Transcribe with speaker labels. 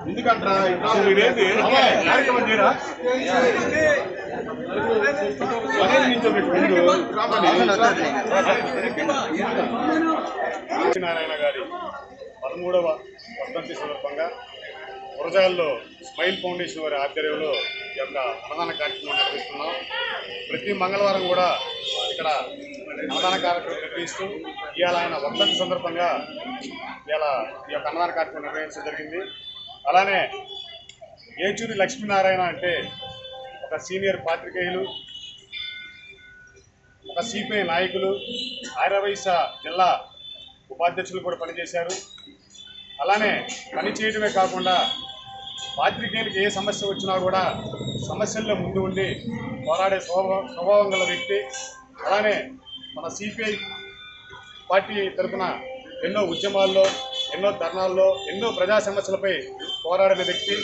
Speaker 1: ఎందుకంటారా మీరేంటి కార్యక్రమం చేయరా నారాయణ గారి 13వ వర్ధంతి సందర్భంగా గురజాల్లో స్మైల్ ఫౌండేషన్ వారి ఆధ్వర్యంలో ఈ యొక్క అన్నదాన కార్యక్రమం నిర్వహిస్తున్నాం. ప్రతి మంగళవారం కూడా ఇక్కడ అన్నదాన కార్యక్రమం నిర్వహిస్తూ ఇవాళ ఆయన వర్ధంతి సందర్భంగా ఇవాళ ఈ యొక్క అన్నదాన కార్యక్రమం నిర్వహించడం జరిగింది. అలానే ఏచూరి లక్ష్మీనారాయణ అంటే ఒక సీనియర్ పాత్రికేయులు, ఒక సిపిఐ నాయకులు, ఆర్యవైశ్య జిల్లా ఉపాధ్యక్షులు కూడా పనిచేశారు. అలానే పని చేయడమే కాకుండా పాత్రికేయులకు ఏ సమస్య వచ్చినా కూడా సమస్యల్లో ముందు ఉండి పోరాడే స్వభావం గల వ్యక్తి. అలానే మన సిపిఐ పార్టీ తరఫున ఎన్నో ఉద్యమాల్లో, ఎన్నో ధర్నాల్లో, ఎన్నో ప్రజా సమస్యలపై పోరాడిన వ్యక్తి.